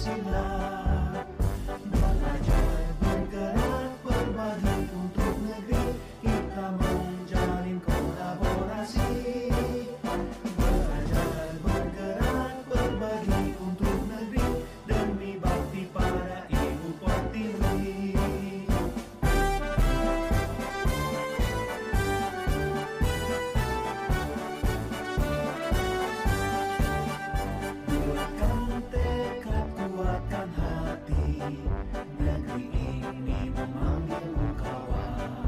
Pancasila. Belajar bergerak berbagi untuk negeri, kita menjalin kolaborasi. Belajar bergerak berbagi untuk negeri, demi bakti pada Ibu Pertiwi. Buatkan tekad, kuatkan hati, negeri ini memanggilmu kawan.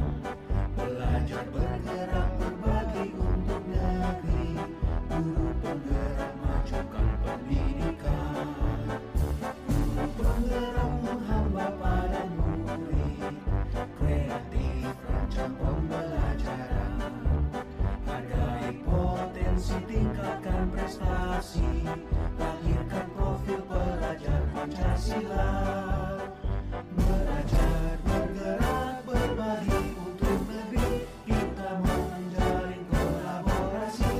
Belajar bergerak berbagi untuk negeri, guru penggerak majukan pendidikan. Guru penggerak menghamba pada murid, kreatif rancang pembelajaran. Hargai potensi, tingkatkan prestasi, lahirkan profil pelajar Pancasila. Belajar bergerak berbagi untuk negeri, kita menjalin kolaborasi.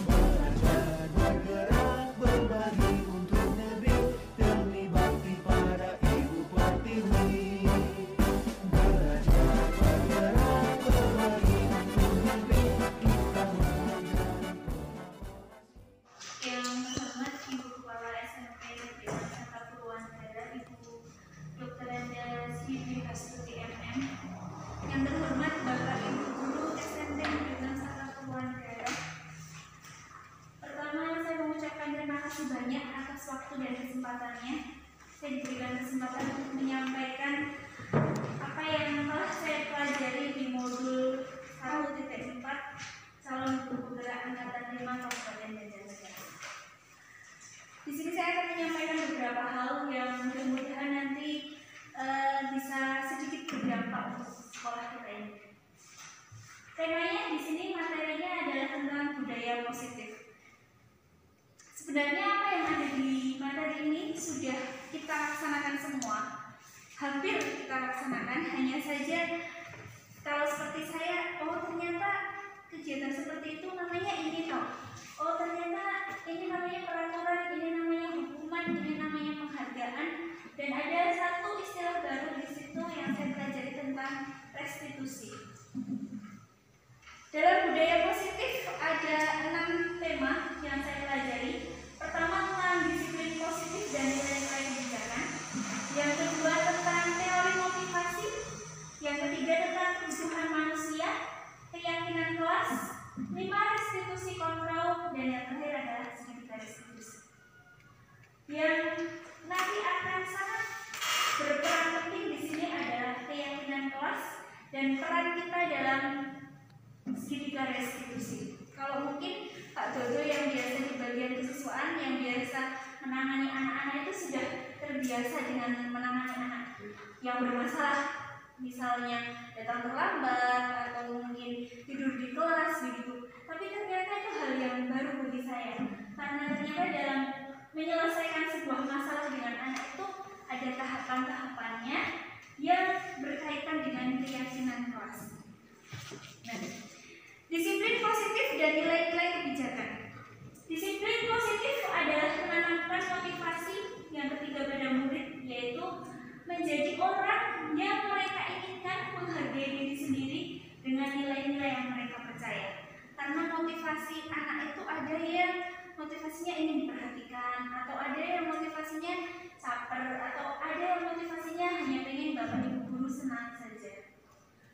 Belajar bergerak berbagi untuk negeri, demi bakti pada Ibu Pertiwi. Belajar bergerak berbagi untuk negeri, kita menjalin kolaborasi. Yang terhormat Ibu Kepala SMP Negeri Saka Purwantara, Ibu Dr. Enda Siti Astuti MM. Yang terhormat Bapak Ibu Guru SMP Negeri Saka Purwantara. Pertama, saya mengucapkan terima kasih banyak atas waktu dan kesempatannya. Saya diberikan kesempatan untuk menyampaikan apa yang telah saya pelajari di modul 1.4 calon guru penggerak angkatan 5 Kabupaten Banjarnegara. Di sini saya akan menyampaikan beberapa hal yang mudah-mudahan nanti bisa sedikit berdampak untuk sekolah kita ini. Temanya di sini, materinya adalah tentang budaya positif. Sebenarnya apa yang ada di materi ini sudah kita laksanakan semua, hampir kita laksanakan. Hanya saja kalau seperti saya, oh ternyata kegiatan seperti itu namanya ini toh. Oh ternyata ini namanya peraturan, ini namanya hukuman, ini namanya penghargaan. Dan ada satu istilah baru di situ yang saya pelajari tentang restitusi. Dalam budaya positif ada 6 tema yang saya pelajari. Pertama tentang disiplin positif dan nilai-nilai kebijakan. Yang kedua tentang teori motivasi. Yang ketiga tentang kebutuhan manusia, keyakinan kelas, 5 restitusi kontrol, dan yang terakhir adalah segitiga restitusi. Yang nanti akan sangat berperan penting di sini adalah keyakinan kelas dan peran kita dalam segitiga restitusi. Kalau mungkin Pak Dodo yang biasa di bagian kesiswaan, yang biasa menangani anak-anak itu sudah terbiasa dengan menangani anak yang bermasalah, misalnya datang terlambat atau mungkin tidur di kelas begitu. Tapi ternyata itu hal yang baru bagi saya, karena ternyata dalam menyelesaikan sebuah masalah dengan anak itu ada tahapan-tahapannya yang berkaitan dengan keyakinan kelas. Nah, disiplin positif dan nilai-nilai kebijakan. Disiplin positif adalah menanamkan motivasi yang ketiga pada murid, yaitu menjadi orang yang mereka inginkan, menghargai diri sendiri dengan nilai-nilai yang mereka percaya. Karena motivasi anak itu ada yang motivasinya ingin diperhatikan, atau ada yang motivasinya caper, atau ada yang motivasinya hanya ingin bapak ibu guru senang saja.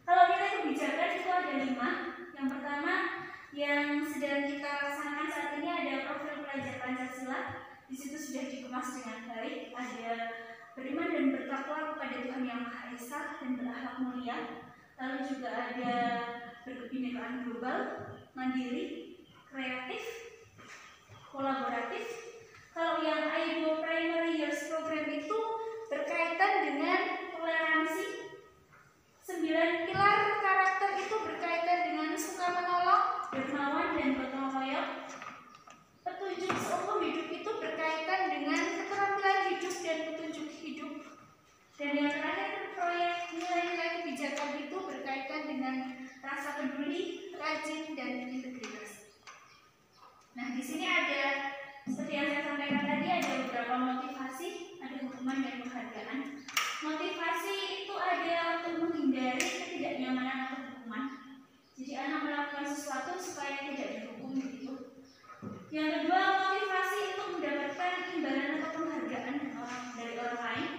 Kalau nilai kebijakan itu ada 5. Yang pertama yang sedang kita laksanakan saat ini ada profil pelajar Pancasila. Di situ sudah dikemas dengan baik, ada beriman dan bertakwa kepada Tuhan Yang Maha Esa dan berakhlak mulia. Lalu juga ada berkebinekaan global, mandiri, kreatif, kolaboratif. Kalau yang IDO Primary Years Program itu berkaitan dengan toleransi. 9 pilar karakter itu berkaitan dengan suka menolong, dermawan, dan gotong royong. Petunjuk seumur hidup itu berkaitan dengan keterampilan hidup dan petunjuk hidup. Dan yang terakhir, proyek nilai-nilai kebijakan itu berkaitan dengan rasa peduli, rajin, dan integritas. Nah, di sini ada, seperti yang saya sampaikan tadi, ada beberapa beberapa motivasi, ada hukuman dan penghargaan. Motivasi itu ada untuk menghindari ketidaknyamanan atau hukuman. Jadi anak melakukan sesuatu supaya tidak dihukum begitu. Yang kedua, motivasi untuk mendapatkan imbalan atau penghargaan dari orang lain.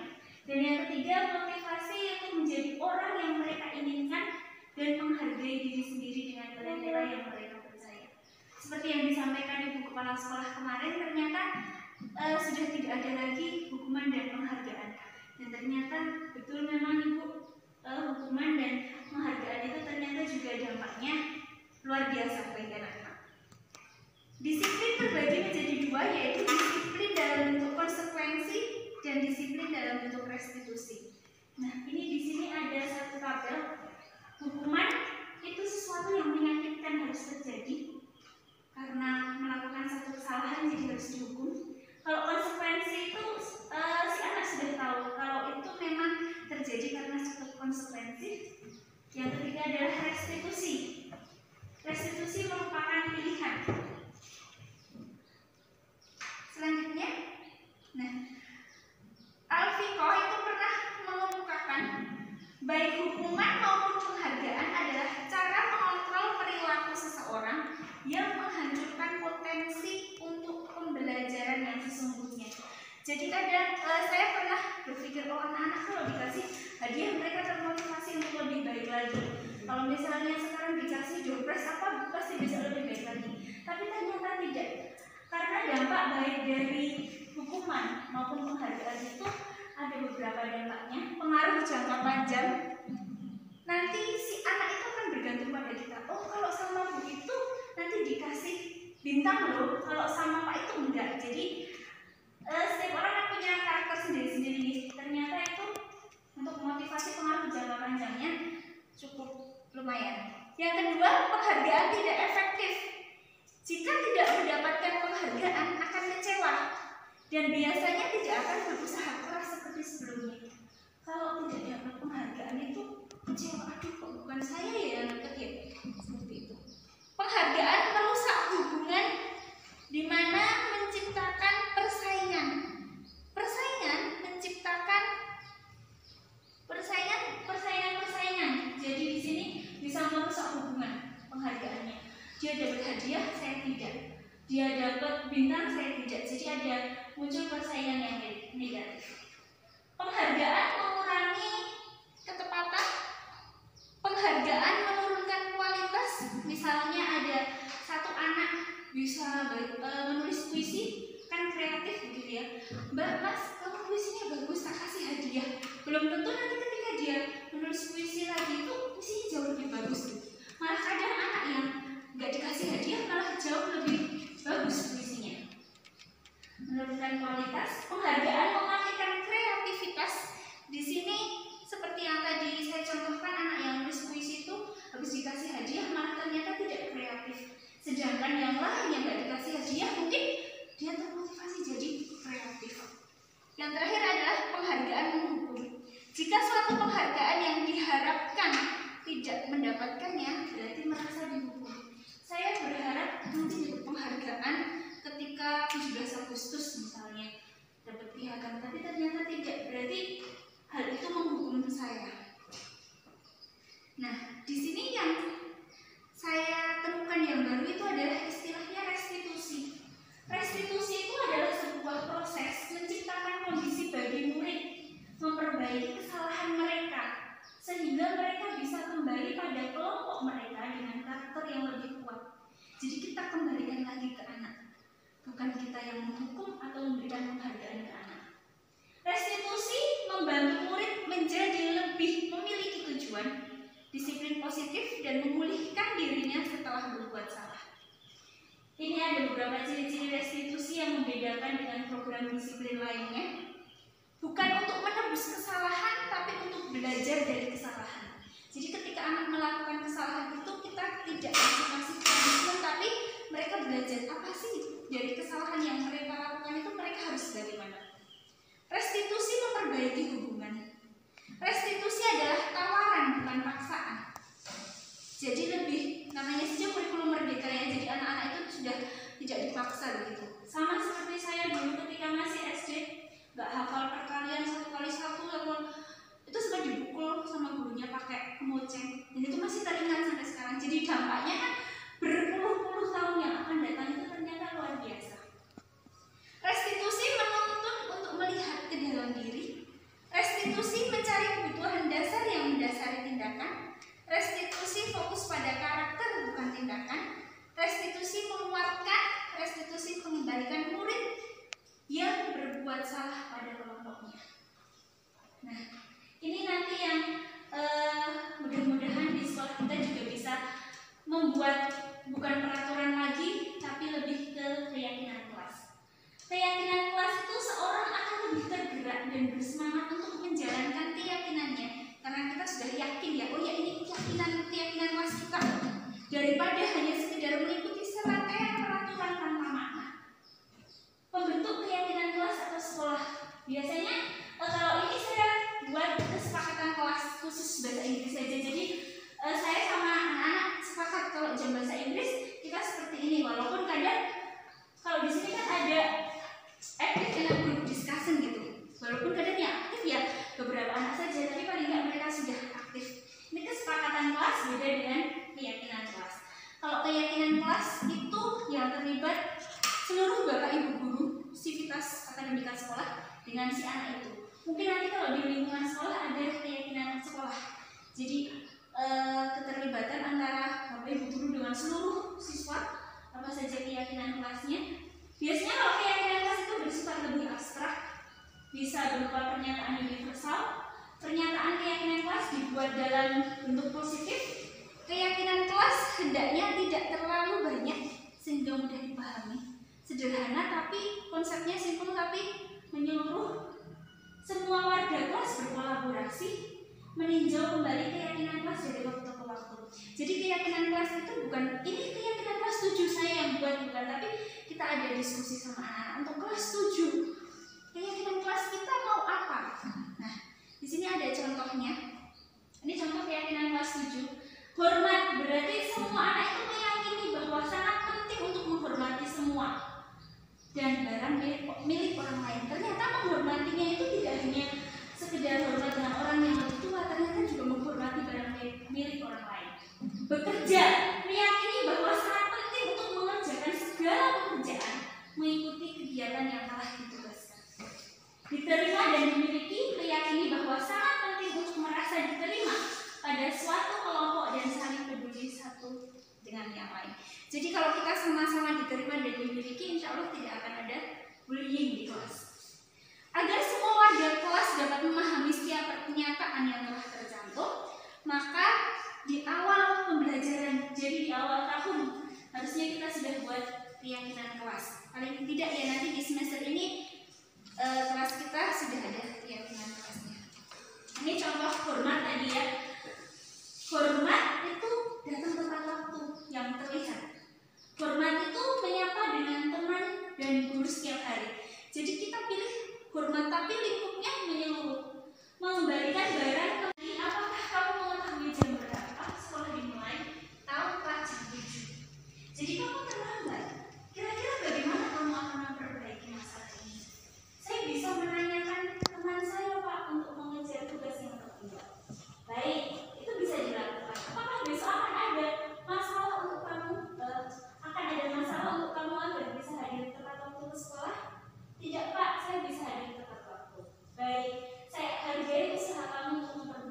Dan yang ketiga, motivasi untuk menjadi orang yang mereka inginkan dan menghargai diri sendiri dengan nilai-nilai yang mereka percaya. Seperti yang disampaikan Ibu Kepala Sekolah kemarin, ternyata sudah tidak ada lagi hukuman dan penghargaan. Dan ternyata betul memang Ibu, hukuman dan penghargaan itu ternyata juga dampaknya luar biasa bagi anak-anak. Disiplin terbagi menjadi dua, yaitu disiplin dalam bentuk konsekuensi dan disiplin dalam bentuk restitusi. Nah, ini di sini ada satu tabel. Hukuman itu sesuatu yang menyakitkan harus terjadi karena melakukan satu kesalahan jadi harus dihukum. Kalau konsekuensi itu si anak sudah tahu kalau itu memang terjadi karena suatu konsekuensi. Yang ketiga adalah restitusi. Restitusi merupakan pilihan. Selanjutnya, nah, Alfiko itu pernah mengemukakan baik hukuman maupun penghargaan adalah cara mengontrol perilaku seseorang yang menghancurkan potensi untuk pembelajaran yang sesungguhnya. Jadi kadang saya pernah berpikir, oh anak-anak kalau dikasih hadiah mereka termotivasi untuk lebih baik lagi. Kalau misalnya sekarang dikasih dompet apa pasti bisa lebih baik lagi. Tapi ternyata tidak. Karena dampak baik dari hukuman maupun penghargaan itu ada beberapa dampaknya. Pengaruh jangka panjang. Nanti si anak itu akan bergantung pada kita. Oh kalau sama Bu itu nanti dikasih bintang loh. Kalau sama Pak itu enggak. Jadi setiap orang kan punya karakter sendiri-sendiri. Ternyata itu untuk memotivasi pengaruh jangka panjangnya cukup lumayan. Yang kedua, penghargaan tidak efektif. Jika tidak mendapatkan penghargaan akan kecewa dan biasanya tidak akan berusaha keras seperti sebelumnya. Kalau tidak dapat penghargaan itu kecewa, aduh kok bukan saya ya yang dapat ya, seperti itu. Penghargaan merusak hubungan di mana menciptakan persaingan. Persaingan menciptakan persaingan. Jadi di sini bisa merusak hubungan penghargaannya. Dia dapat hadiah, saya tidak. Dia dapat bintang, saya tidak. Jadi ada muncul persaingan yang negatif. Penghargaan mengurangi ketepatan. Penghargaan menurunkan kualitas. Misalnya ada satu anak bisa menulis puisi, kan kreatif begitu ya. Mbak, Mas, kamu puisinya bagus, tak kasih hadiah. Belum tentu nanti ketika dia menulis puisi lagi itu puisinya jauh lebih bagus. Malah kadang anak yang nggak dikasih hadiah malah jauh lebih bagus puisinya. Menurunkan kualitas. Penghargaan mematikan kreativitas. Di sini seperti yang tadi saya contohkan, anak yang nulis puisi itu habis dikasih hadiah malah ternyata tidak kreatif. Sedangkan yang lain yang nggak dikasih hadiah mungkin dia termotivasi jadi kreatif. Yang terakhir adalah penghargaan menghukum. Jika suatu penghargaan yang diharapkan tidak mendapatkannya, berarti merasa dihukum. Saya berharap nanti dapat penghargaan ketika 17 Agustus misalnya, dapat piagam, tapi ternyata tidak, berarti hal itu menghukum saya. Nah, di sini yang saya temukan yang baru itu adalah istilahnya restitusi. Restitusi itu adalah sebuah proses menciptakan kondisi bagi murid memperbaiki kesalahan mereka sehingga mereka bisa kembali pada kelompok mereka dengan karakter yang lebih kuat. Jadi kita kembalikan lagi ke anak, bukan kita yang menghukum atau memberikan penghargaan ke anak. Restitusi membantu murid menjadi lebih memiliki tujuan, disiplin positif, dan memulihkan dirinya setelah berbuat salah. Ini ada beberapa ciri-ciri restitusi yang membedakan dengan program disiplin lainnya. Bukan untuk menebus kesalahan, tapi untuk belajar dari kesalahan. Jadi ketika anak melakukan kesalahan itu kita tidak kasih punishment, tapi mereka belajar apa sih dari kesalahan yang mereka lakukan itu, mereka harus dari mana. Restitusi memperbaiki hubungan. Restitusi adalah tawaran bukan paksaan. Jadi lebih, namanya saja kurikulum merdeka ya, jadi anak-anak itu sudah tidak dipaksa begitu. Sama seperti saya dulu ketika masih SD, berbuat salah pada kelompoknya. Nah, ini nanti yang mudah-mudahan di sekolah kita juga bisa membuat bukan peraturan lagi, tapi lebih ke keyakinan kelas. Keyakinan kelas itu seorang akan lebih tergerak dan bersemangat untuk menjalankan keyakinannya, karena kita sudah yakin ya, oh ya ini keyakinan kelas kita, daripada hanya sekedar mengikuti serangkaian peraturan tanpa makna. Pembentuk keyakinan kelas atau sekolah biasanya kalau ini saya buat kesepakatan kelas khusus bahasa Inggris saja. Jadi saya sama anak-anak sepakat kalau jam bahasa Inggris kita seperti ini, walaupun kadang kalau di sini kan ada active and group discussion gitu, walaupun kadang yang aktif ya beberapa anak saja, tapi paling nggak mereka sudah aktif. Ini kesepakatan kelas beda dengan keyakinan kelas. Kalau keyakinan kelas itu yang terlibat seluruh bapak ibu guru sivitas akademika sekolah dengan si anak itu. Mungkin nanti kalau di lingkungan sekolah ada keyakinan sekolah, jadi keterlibatan antara bapak ibu guru dengan seluruh siswa, apa saja keyakinan kelasnya. Biasanya kalau keyakinan kelas itu bersifat lebih abstrak, bisa berupa pernyataan universal. Pernyataan keyakinan kelas dibuat dalam bentuk positif. Keyakinan kelas hendaknya tidak terlalu banyak sehingga mudah dipahami, sederhana tapi konsepnya simpel tapi menyeluruh. Semua warga kelas berkolaborasi meninjau kembali keyakinan kelas dari waktu ke waktu. Jadi keyakinan kelas itu bukan ini keyakinan kelas 7 saya yang buat, bukan, tapi kita ada diskusi sama anak-anak untuk kelas 7. Keyakinan kelas kita mau apa? Nah, di sini ada contohnya. Ini contoh keyakinan kelas 7. Hormat, berarti semua anak itu meyakini bahwa sangat penting untuk menghormati semua dan barang milik orang lain. Ternyata menghormatinya itu tidak hanya sekedar hormat dengan orang yang lebih tua, ternyata juga menghormati barang milik orang lain. Bekerja, meyakini bahwa sangat penting untuk mengerjakan segala pekerjaan, mengikuti kegiatan yang telah ditugaskan. Diterima dan dimiliki, meyakini bahwa sangat penting untuk merasa diterima pada suatu kelompok dan saling peduli satu dengan yang lain. Jadi kalau kita sama-sama diterima dan dimiliki, insya Allah tidak akan ada bullying di kelas. Agar semua warga kelas dapat memahami setiap pernyataan yang telah tercantum, maka di awal pembelajaran, jadi di awal tahun, harusnya kita sudah buat keyakinan kelas. Paling tidak ya nanti di semester ini kelas kita sudah ada keyakinan kelasnya. Ini contoh hormat tadi ya. Hormat itu datang tepat waktu yang terlihat. Hormat itu menyapa dengan teman dan guru setiap hari. Jadi kita pilih hormat tapi lingkupnya menyeluruh. Mengembalikan barang kembali. Apakah kamu mengetahui jam berapa sekolah dimulai? Tahu Pak, jam 7. Jadi kamu terlambat. Kira-kira bagaimana kamu akan memperbaiki masalah ini? Saya bisa menanyakan teman saya Pak untuk mengejar tugas yang tertinggal. Baik, itu bisa dilakukan. Apakah besok akan ada masalah untuk kamu? Akan ada masalah untuk kamu agar bisa hadir tepat waktu ke sekolah? Tidak Pak, saya bisa hadir tepat waktu. Baik, saya hargai usaha kamu untuk memperbaiki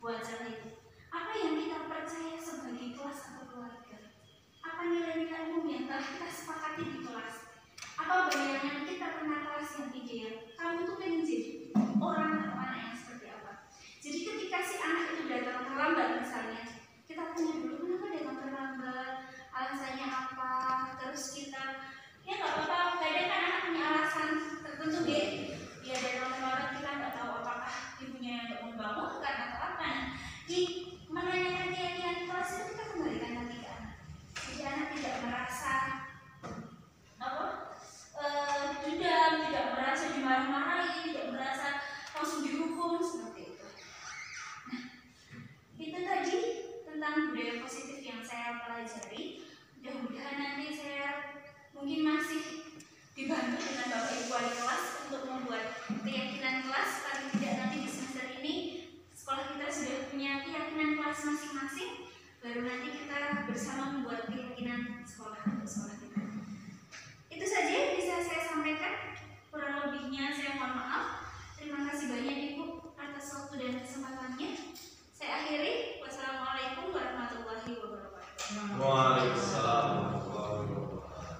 buat saat itu. Apa yang kita percaya sebagai kelas atau keluarga? Apa nilai-nilai umum yang telah kita sepakati di kelas? Apa bayangan kita tentang kelas yang ideal? Kamu tuh pengen jadi orang atau anak yang seperti apa? Jadi ketika si anak itu datang terlambat misalnya, kita tanya dulu kenapa datang terlambat, alasannya apa, terus kita ya nggak apa-apa, kadang kan anak punya alasan tertentu deh. Dia datang terlambat, kita nggak tahu apakah ibunya yang nggak mau bangun karena atau apa. Di menanyakan keyakinan kelas itu kita kembalikan lagi ke anak. Jadi anak tidak merasa dendam, tidak merasa dimarah-marahi, tidak merasa langsung dihukum seperti itu. Nah, itu tadi tentang budaya positif yang saya pelajari. Mudah-mudahan nanti saya mungkin masih dibantu dengan Bapak Ibu wali kelas untuk membuat keyakinan kelas. Paling tidak nanti di semester ini sekolah kita sudah punya keyakinan kelas masing-masing. Baru nanti kita bersama membuat keyakinan sekolah untuk sekolah kita. Itu saja yang bisa saya sampaikan. Kurang lebihnya saya mohon maaf. Terima kasih banyak Ibu atas waktu dan kesempatannya. Saya akhiri. Wassalamualaikum warahmatullahi wabarakatuh. Waalaikumsalam warahmatullahi wabarakatuh.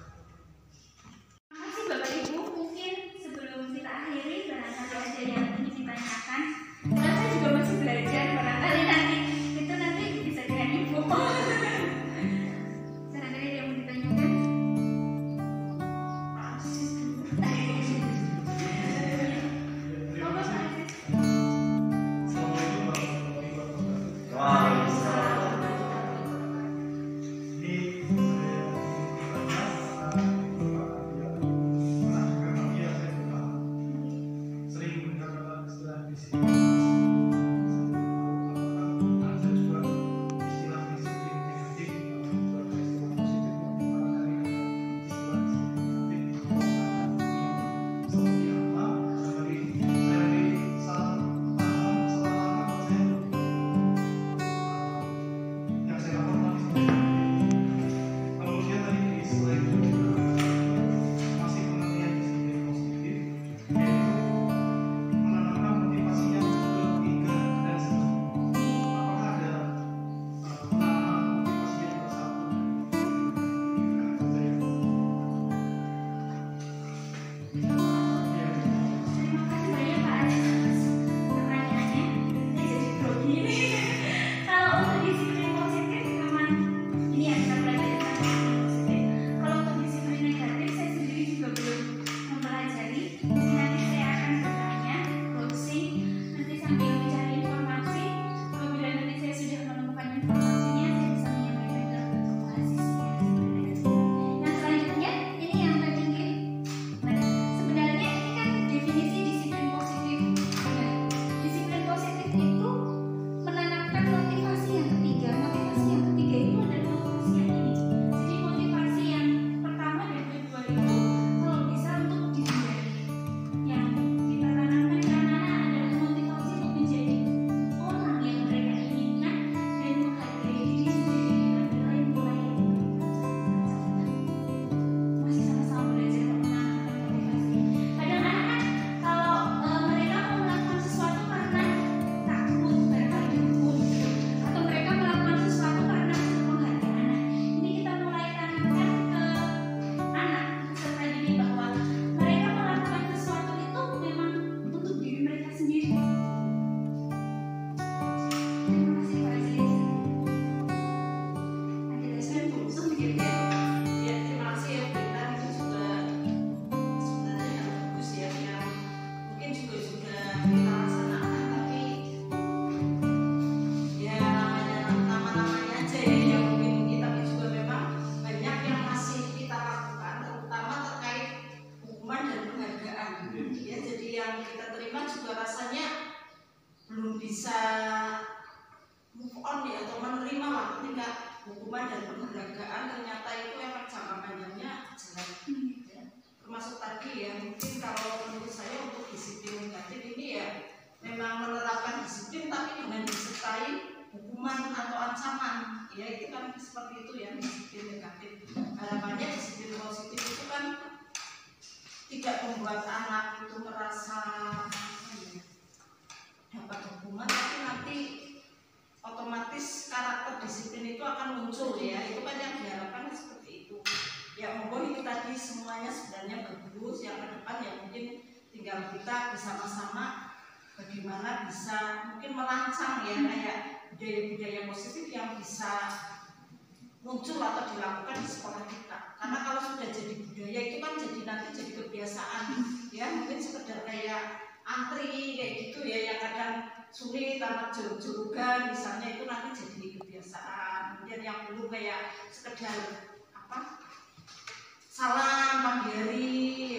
Terima kasih Bapak Ibu. Mungkin sebelum kita akhiri barangkali ada yang ingin ditanyakan. Karena saya juga masih belajar, barangkali nanti itu nanti bisa dengan Ibu. Barangkali ada yang mau ditanyakan. hukuman dan penghargaan ternyata itu efek jangka panjangnya jelek. Ya. Termasuk tadi ya, mungkin kalau menurut saya untuk disiplin negatif ini ya memang menerapkan disiplin tapi dengan disertai hukuman atau ancaman. Ya itu kan seperti itu ya, disiplin negatif. Harapannya disiplin positif itu kan tidak membuat anak itu merasa dapat hukuman, tapi nanti muncul ya, itu kan yang diharapkan seperti itu. Ya monggo ini tadi semuanya sebenarnya bagus, yang ke depan ya mungkin tinggal kita bersama-sama bagaimana bisa mungkin merancang ya kayak budaya-budaya positif yang bisa muncul atau dilakukan di sekolah kita. Karena kalau sudah jadi budaya itu kan jadi nanti jadi kebiasaan ya, mungkin sekedar kayak antri kayak gitu ya yang kadang sulit anak jorok-jorokan misalnya, itu nanti jadi kebiasaan. Kemudian yang dulu kayak sekedar apa salam pagi hari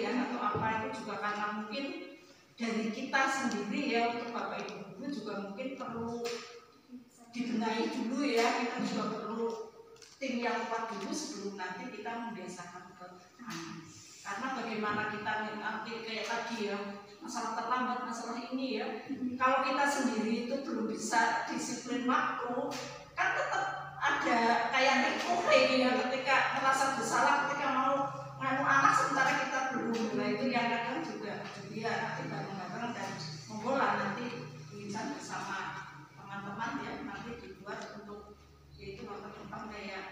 ya atau apa, itu juga karena mungkin dari kita sendiri ya, untuk bapak ibu guru juga mungkin perlu dibenahi dulu ya, kita juga perlu tim yang kuat dulu sebelum nanti kita membiasakan ke anak. Karena bagaimana kita nanti kayak tadi ya, masalah terlambat, masalah ini ya, kalau kita sendiri itu belum bisa disiplin waktu, kan tetap ada kayak recovery ya, ketika merasa bersalah ketika mau nganu anak sementara kita belum. Nah itu yang kadang juga jadi ya nanti bareng-bareng dan menggolah nanti bisa bersama teman-teman ya, nanti dibuat untuk yaitu waktu depan kayak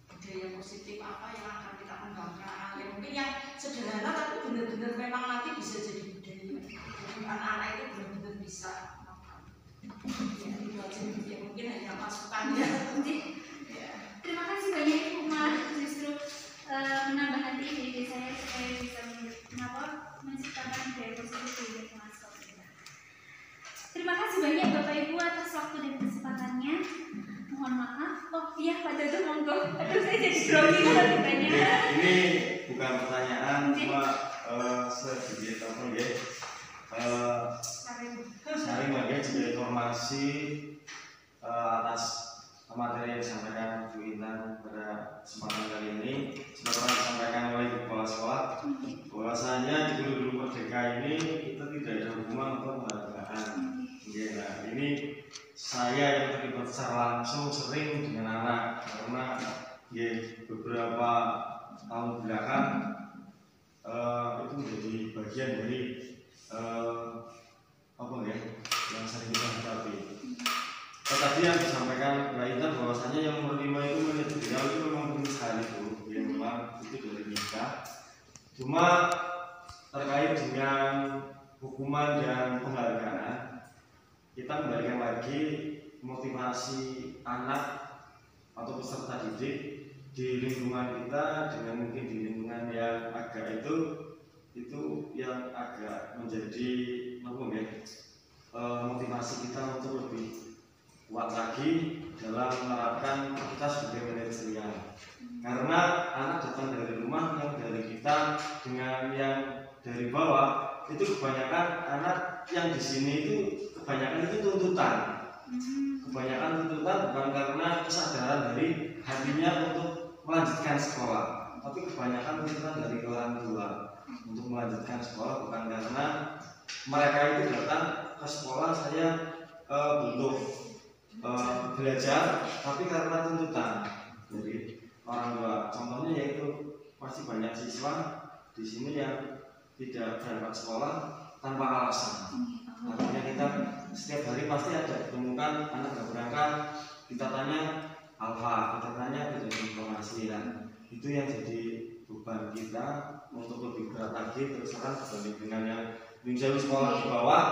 budaya positif apa yang akan kita kembangkan ya, mungkin yang sederhana tapi benar-benar memang nanti bisa jadi budaya, jadi anak-anak itu benar-benar bisa ya, itu aja ya, mungkin hanya masukan ya. Terima kasih banyak Ibu, malah justru menambah nanti ide saya supaya bisa menciptakan budaya positif di lingkungan sekolah kita. Terima kasih banyak Bapak Ibu atas waktu dan kesempatannya. Mohon maaf. Oh iya Pak Dodo, monggo. Aduh saya jadi grogi kalau ditanya. Ini bukan pertanyaan, cuma sedikit apa ya? Sharing aja juga informasi atas materi yang disampaikan Bu Intan pada kesempatan kali ini. Seperti yang disampaikan oleh kepala sekolah, bahwasanya di Guru Merdeka ini kita tidak ada hubungan atau penghargaan. Ya, ini saya yang terlibat secara langsung sering dengan anak karena ya, beberapa tahun belakang itu menjadi bagian dari apa ya yang sering kita hadapi. Tadi yang disampaikan Mbak Intan bahwasanya yang menerima itu manajerial itu memang penting sekali Bu, yang memang itu dari kita. Cuma terkait dengan hukuman dan penghargaan, kita kembalikan lagi motivasi anak atau peserta didik di lingkungan kita dengan mungkin di lingkungan yang agak itu yang agak menjadi motivasi kita untuk lebih kuat lagi dalam menerapkan kita sebagai manajerial. Karena anak datang dari rumah yang dari kita dengan yang dari bawah itu kebanyakan anak yang di sini itu kebanyakan itu tuntutan. Kebanyakan tuntutan bukan karena kesadaran dari hatinya untuk melanjutkan sekolah, tapi kebanyakan tuntutan dari orang tua untuk melanjutkan sekolah, bukan karena mereka itu datang ke sekolah saya butuh belajar, tapi karena tuntutan dari orang tua. Contohnya yaitu masih banyak siswa di sini yang tidak berangkat sekolah tanpa alasan. Artinya kita setiap hari pasti ada ditemukan anak nggak berangkat, kita tanya alfa, kita tanya tidak informasi ya. Itu yang jadi beban kita untuk lebih berat lagi terus terang dibanding dengan yang menjauh sekolah di bawah,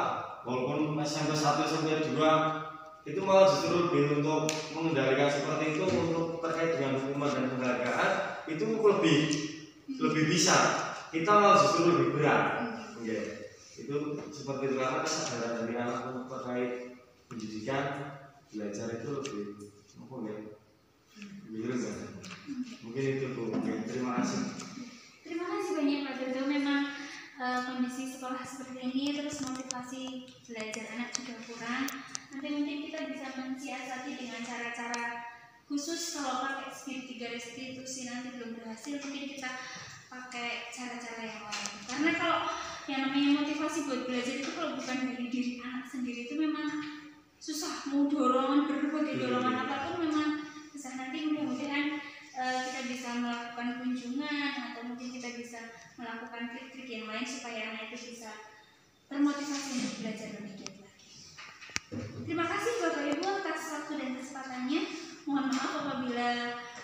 walaupun SMP 1 SMP 2 itu malah justru lebih untuk mengendalikan seperti itu, untuk terkait dengan hukuman dan penghargaan itu lebih bisa, kita malah justru lebih berat. Itu seperti itu karena kesadaran dari anak untuk terkait pendidikan belajar itu lebih rendah. Mungkin itu Bu. Terima kasih. Terima kasih banyak Pak Dodo. Memang kondisi sekolah seperti ini terus motivasi belajar anak juga kurang. Nanti mungkin kita bisa mensiasati dengan cara-cara khusus. Kalau pakai speed 3 restitusi nanti belum berhasil, mungkin kita pakai cara-cara yang lain. Karena kalau yang namanya motivasi buat belajar itu kalau bukan dari diri anak sendiri itu memang susah. Mau dorongan, berbagai dorongan apapun memang susah. Nanti mudah-mudahan kita bisa melakukan kunjungan atau mungkin kita bisa melakukan trik-trik yang lain supaya anak itu bisa termotivasi untuk belajar lebih giat lagi. Terima kasih Bapak Ibu atas waktu dan kesempatannya. Mohon maaf apabila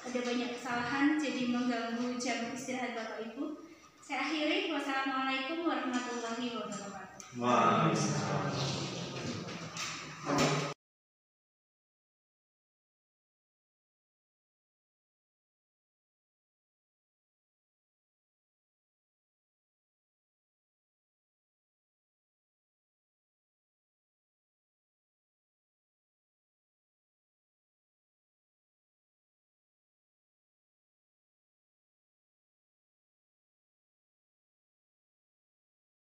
ada banyak kesalahan jadi mengganggu jam istirahat Bapak Ibu. Saya akhiri. Wassalamualaikum warahmatullahi wabarakatuh. Waalaikumsalam.